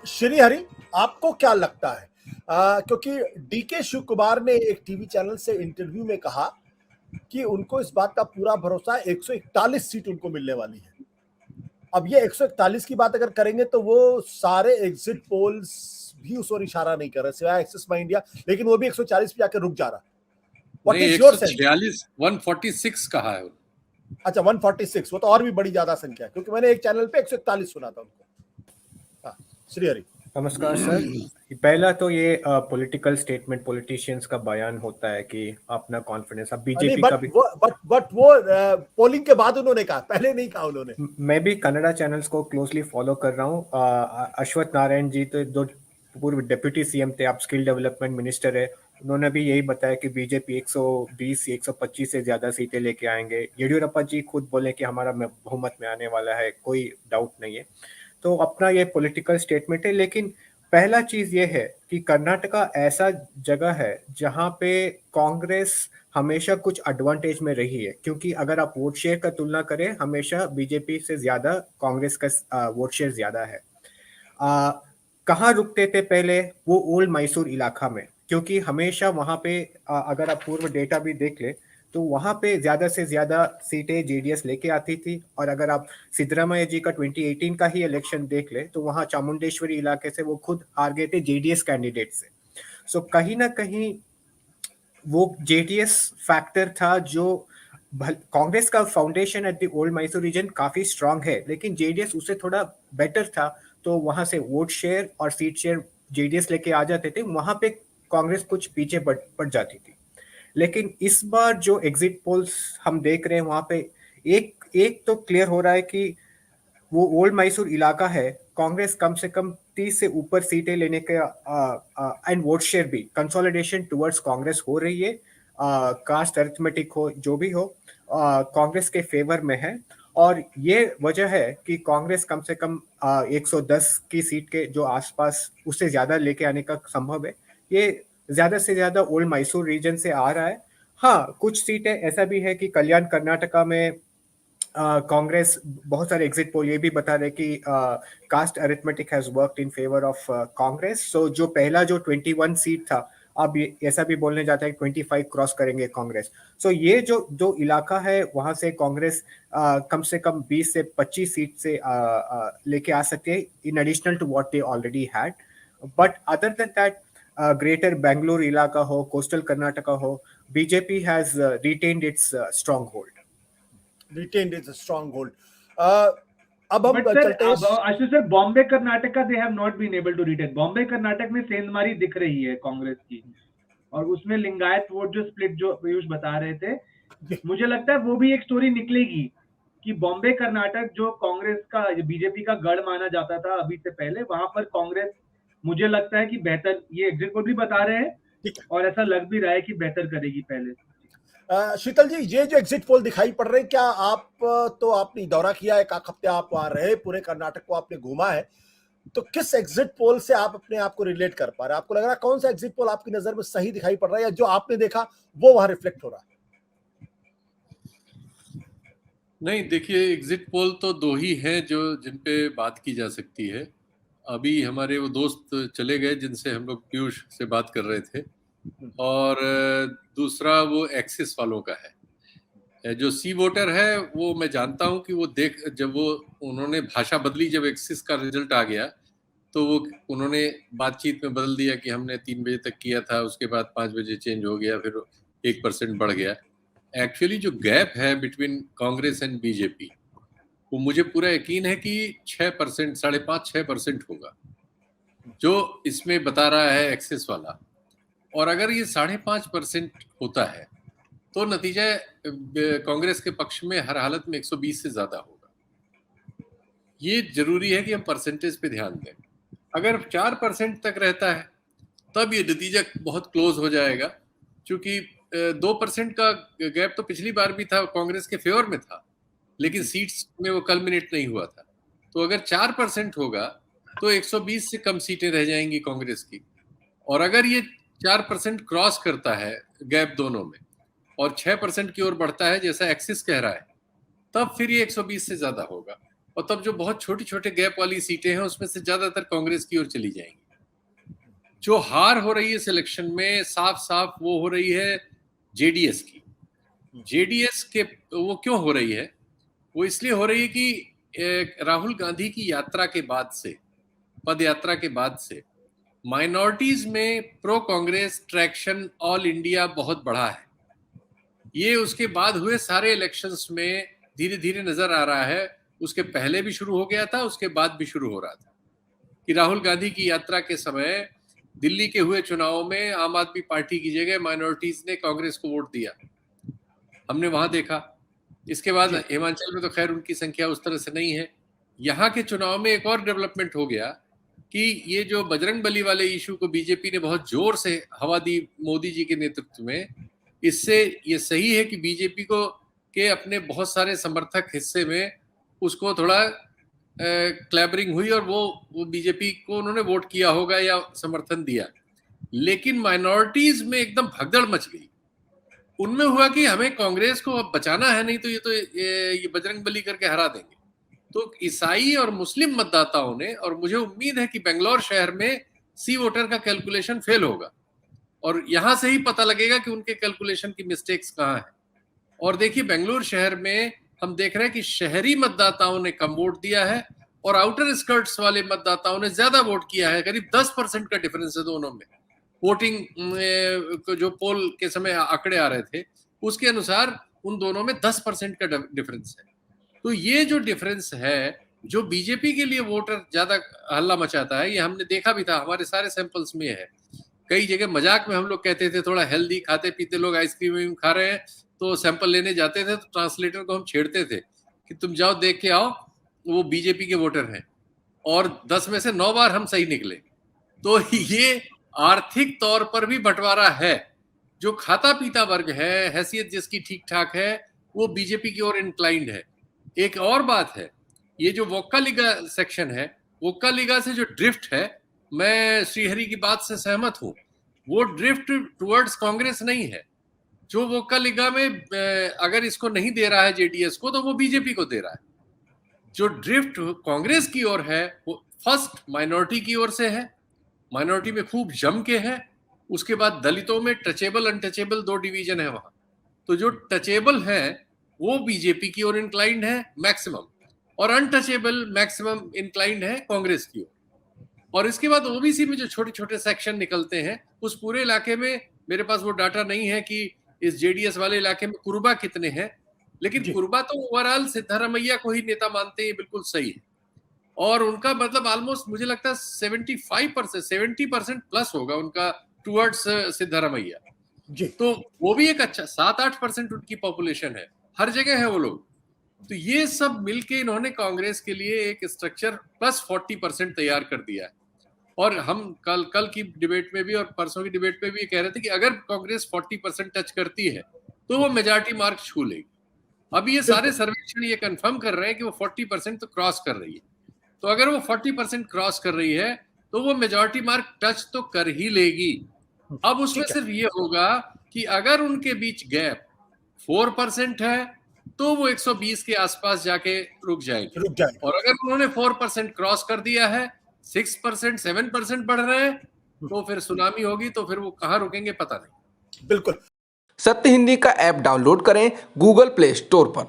श्री हरि, आपको क्या लगता है? क्योंकि डीके शिव कुमार ने एक टीवी चैनल से इंटरव्यू में कहा कि उनको इस बात का पूरा भरोसा है 141 सीट उनको मिलने वाली है। अब ये 141 की बात अगर करेंगे तो वो सारे एग्जिट पोल्स भी उस ओर इशारा नहीं कर रहे सिवाय एक्सिस माई इंडिया, लेकिन वो भी 140 पे जाकर रुक जा रहा। व्हाट नहीं, इज योर सेंस? 146 146 कहा है। अच्छा, 146, वो तो और भी बड़ी ज्यादा संख्या है, क्योंकि मैंने एक चैनल पे 141 सुना था उनको। हाँ, श्री हरि। नमस्कार सर। पहला तो ये पॉलिटिकल स्टेटमेंट, पॉलिटिशियंस का बयान होता है कि अपना कॉन्फिडेंस, अब बीजेपी का भी। बट वो पोलिंग के बाद उन्होंने कहा, पहले नहीं कहा उन्होंने। मैं भी कन्नड़ा चैनल्स को क्लोजली फॉलो कर रहा हूँ। अश्वत्थ नारायण जी तो जो पूर्व डिप्यूटी सीएम थे, अब स्किल डेवलपमेंट मिनिस्टर है, उन्होंने भी यही बताया कि बीजेपी 120 125 से ज्यादा सीटें लेके आएंगे। येडियुरप्पा जी खुद बोले कि हमारा बहुमत में आने वाला है, कोई डाउट नहीं है। तो अपना ये पॉलिटिकल स्टेटमेंट है, लेकिन पहला चीज ये है कि कर्नाटका ऐसा जगह है जहां पे कांग्रेस हमेशा कुछ एडवांटेज में रही है, क्योंकि अगर आप वोट शेयर का तुलना करें, हमेशा बीजेपी से ज्यादा कांग्रेस का वोट शेयर ज्यादा है। कहाँ रुकते थे पहले? वो ओल्ड मैसूर इलाका में, क्योंकि हमेशा वहां पे अगर आप पूर्व डेटा भी देख ले तो वहां पे ज्यादा से ज्यादा सीटें जेडीएस लेके आती थी। और अगर आप सिद्धरामैया जी का 2018 का ही इलेक्शन देख ले तो वहां चामुंडेश्वरी इलाके से वो खुद हार गए थे जेडीएस कैंडिडेट से। सो कहीं ना कहीं वो जेडीएस फैक्टर था, जो कांग्रेस का foundation at the old Mysore region काफी स्ट्रांग है, लेकिन जेडीएस उससे थोड़ा बेटर था। तो वहां से वोट शेयर और सीट शेयर जेडीएस लेके आ जाते थे, वहां पे कांग्रेस कुछ पीछे पड़ जाती थी। लेकिन इस बार जो एग्जिट पोल्स हम देख रहे हैं, वहां पे एक एक तो क्लियर हो रहा है कि वो ओल्ड मैसूर इलाका है, कांग्रेस कम से कम 30 से ऊपर सीटें लेने का एंड वोट शेयर भी कंसोलिडेशन टुवर्ड्स कांग्रेस हो रही है। कास्ट अरिथमेटिक हो, जो भी हो, कांग्रेस के फेवर में है। और ये वजह है कि कांग्रेस कम से कम 110 की सीट के जो आसपास, उससे ज्यादा लेके आने का संभव है। ये ज्यादा से ज्यादा ओल्ड मैसूर रीजन से आ रहा है। हाँ, कुछ सीटें ऐसा भी है कि कल्याण कर्नाटका में कांग्रेस, बहुत सारे एग्जिट पोल ये भी बता रहे कि caste arithmetic has worked in favour of Congress. So जो पहला जो 21 सीट था, अब ऐसा भी बोलने जाता है कि 25 क्रॉस करेंगे कांग्रेस। सो ये जो इलाका है, वहां से कांग्रेस कम से कम 20 से 25 सीट से लेके आ सकते हैं, in additional to what they already had. But other than that, greater Bengaluru इलाका हो, कोस्टल कर्नाटका हो, BJP has retained its stronghold. Retained is a stronghold. अब हम बट सर, चलते हैं। Ashish sir, Bombay Karnataka they have not been able to retain. Bombay Karnataka में सेंधमारी दिख रही है कांग्रेस की, और उसमें लिंगायत वोट जो स्प्लिट जो पीयूष बता रहे थे, मुझे लगता है वो भी एक स्टोरी निकलेगी कि बॉम्बे कर्नाटक जो कांग्रेस का, बीजेपी का गढ़ माना जाता था अभी से पहले, वहां पर कांग्रेस, मुझे लगता है कि बेहतर, ये एग्जिट पोल भी बता रहे हैं और ऐसा लग भी रहा है कि बेहतर करेगी पहले से। शीतल जी, ये जो एग्जिट पोल दिखाई पड़ रहे हैं, क्या आप, तो आपने दौरा किया है, एक हफ्ते आप वहां रहे, पूरे कर्नाटक को आपने घूमा है, तो किस एग्जिट पोल से आप अपने आप को रिलेट कर पा रहे हैं? आपको लग रहा है कौन सा एग्जिट पोल आपकी नजर में सही दिखाई पड़ रहा है, या जो आपने देखा वो वहां रिफ्लेक्ट हो रहा है? नहीं, देखिए, एग्जिट पोल तो दो ही हैं जो जिन पे बात की जा सकती है। अभी हमारे वो दोस्त चले गए जिनसे हम लोग पीयूष से बात कर रहे थे, और दूसरा वो एक्सिस वालों का है। जो सी वोटर है वो मैं जानता हूं कि वो जब वो उन्होंने भाषा बदली, जब एक्सिस का रिजल्ट आ गया तो वो उन्होंने बातचीत में बदल दिया कि हमने 3 बजे तक किया था, उसके बाद 5 बजे चेंज हो गया, फिर 1% बढ़ गया। एक्चुअली जो गैप है बिटवीन कांग्रेस एंड बीजेपी, वो मुझे पूरा यकीन है कि 6%, 5.5-6% होगा, जो इसमें बता रहा है एक्सिस वाला। और अगर ये 5.5% होता है तो नतीजा कांग्रेस के पक्ष में हर हालत में 120 से ज्यादा होगा। ये जरूरी है कि हम परसेंटेज पे ध्यान दें। अगर 4% तक रहता है तब ये नतीजा बहुत क्लोज हो जाएगा, क्योंकि 2% का गैप तो पिछली बार भी था, कांग्रेस के फेवर में था, लेकिन सीट्स में वो कल्मिनेट नहीं हुआ था। तो अगर 4% होगा तो 120 से कम सीटें रह जाएंगी कांग्रेस की। और अगर ये 4% क्रॉस करता है गैप दोनों में, और 6% की ओर बढ़ता है जैसा एक्सिस कह रहा है, तब फिर ये 120 से ज्यादा होगा। और तब जो बहुत छोटी छोटे गैप वाली सीटें हैं उसमें से ज्यादातर कांग्रेस की ओर चली जाएंगी। जो हार हो रही है इस इलेक्शन में साफ साफ वो हो रही है जेडीएस की। जेडीएस के वो क्यों हो रही है? वो इसलिए हो रही है कि राहुल गांधी की यात्रा के बाद से, पद यात्रा के बाद से माइनॉरिटीज में pro Congress traction all India बहुत बढ़ा है। ये उसके बाद हुए सारे इलेक्शंस में धीरे धीरे नजर आ रहा है। उसके पहले भी शुरू हो गया था, उसके बाद भी शुरू हो रहा था कि राहुल गांधी की यात्रा के समय दिल्ली के हुए चुनाव में आम आदमी पार्टी की जगह माइनॉरिटीज ने कांग्रेस को वोट दिया, हमने वहां देखा। इसके बाद हिमाचल में तो खैर उनकी संख्या उस तरह से नहीं है। यहाँ के चुनाव में एक और डेवलपमेंट हो गया कि ये जो बजरंग बली वाले इशू को बीजेपी ने बहुत जोर से हवा दी मोदी जी के नेतृत्व में। इससे ये सही है कि बीजेपी को के अपने बहुत सारे समर्थक हिस्से में उसको थोड़ा क्लैबरिंग हुई और वो बीजेपी को उन्होंने वोट किया होगा या समर्थन दिया। लेकिन माइनॉरिटीज में एकदम भगदड़ मच गई। उनमें हुआ कि हमें कांग्रेस को अब बचाना है, नहीं तो ये बजरंग बली करके हरा देंगे। तो ईसाई और मुस्लिम मतदाताओं ने, और मुझे उम्मीद है कि बेंगलोर शहर में सी वोटर का कैलकुलेशन फेल होगा और यहां से ही पता लगेगा कि उनके कैलकुलेशन की मिस्टेक्स कहाँ है। और देखिए बेंगलोर शहर में हम देख रहे हैं कि शहरी मतदाताओं ने कम वोट दिया है और आउटर स्कर्ट्स वाले मतदाताओं ने ज्यादा वोट किया है। करीब 10% का डिफरेंस है दोनों में। वोटिंग जो पोल के समय आंकड़े आ रहे थे उसके अनुसार उन दोनों में 10% का डिफरेंस है। तो ये जो डिफरेंस है, जो बीजेपी के लिए वोटर ज्यादा हल्ला मचाता है, ये हमने देखा भी था, हमारे सारे सैंपल्स में है। कई जगह मजाक में हम लोग कहते थे थोड़ा हेल्दी खाते पीते लोग आइसक्रीम खा रहे हैं तो सैंपल लेने जाते थे तो ट्रांसलेटर को हम छेड़ते थे कि तुम जाओ देख के आओ वो बीजेपी के वोटर हैं, और 10 में से 9 बार हम सही निकले। तो ये आर्थिक तौर पर भी बंटवारा है। जो खाता पीता वर्ग है, हैसियत जिसकी ठीक ठाक है, वो बीजेपी की ओर इंक्लाइंड है। एक और बात है, ये जो वोक्कालिगा सेक्शन है, वोक्कालिगा से जो ड्रिफ्ट है, मैं श्रीहरि की बात से सहमत हूं। वो ड्रिफ्ट टुवर्ड्स कांग्रेस नहीं है। जो वोक्कालिगा में अगर इसको नहीं दे रहा है जेडीएस को, तो वो बीजेपी को दे रहा है। जो ड्रिफ्ट कांग्रेस की ओर है वो फर्स्ट माइनॉरिटी की ओर से है, माइनॉरिटी में खूब जम के है। उसके बाद दलितों में टचेबल अनटचेबल 2 डिवीजन है वहां। तो जो टचेबल है वो बीजेपी की ओर इंक्लाइंड है मैक्सिमम, और अनटचेबल मैक्सिमम इंक्लाइंड है कांग्रेस की ओर। और इसके बाद ओबीसी में जो छोटे छोटे सेक्शन निकलते हैं, उस पूरे इलाके में मेरे पास वो डाटा नहीं है कि इस जेडीएस वाले इलाके में कुर्बा कितने हैं, लेकिन कुर्बा तो ओवरऑल सिद्धारमैया को ही नेता मानते हैं, बिल्कुल सही है। और उनका मतलब ऑलमोस्ट मुझे लगता है 70% प्लस होगा उनका टुवर्ड्स सिद्धारमैया जी। तो वो भी एक अच्छा 7-8% उनकी पॉपुलेशन है, हर जगह है वो लोग। तो ये सब मिलके इन्होंने कांग्रेस के लिए एक स्ट्रक्चर प्लस 40% तैयार कर दिया है। और हम कल की डिबेट में भी और परसों की डिबेट में भी कह रहे थे कि अगर कांग्रेस 40% टच करती है तो वो मेजॉरिटी मार्क छू लेगी। अब ये सारे सर्वेक्षण ये कंफर्म कर रहे हैं कि वो 40% तो क्रॉस कर रही है। तो अगर वो 40% क्रॉस कर रही है तो वो मेजॉरिटी मार्क टच तो कर ही लेगी। अब उसमें सिर्फ ये होगा कि अगर उनके बीच गैप 4% है तो वो 120 के आसपास जाके रुक जाएगी। और अगर उन्होंने 4% क्रॉस कर दिया है, 6%, 7% बढ़ रहे हैं, तो फिर सुनामी होगी। तो फिर वो कहाँ रुकेंगे पता नहीं। बिल्कुल। सत्य हिंदी का ऐप डाउनलोड करें गूगल प्ले स्टोर पर।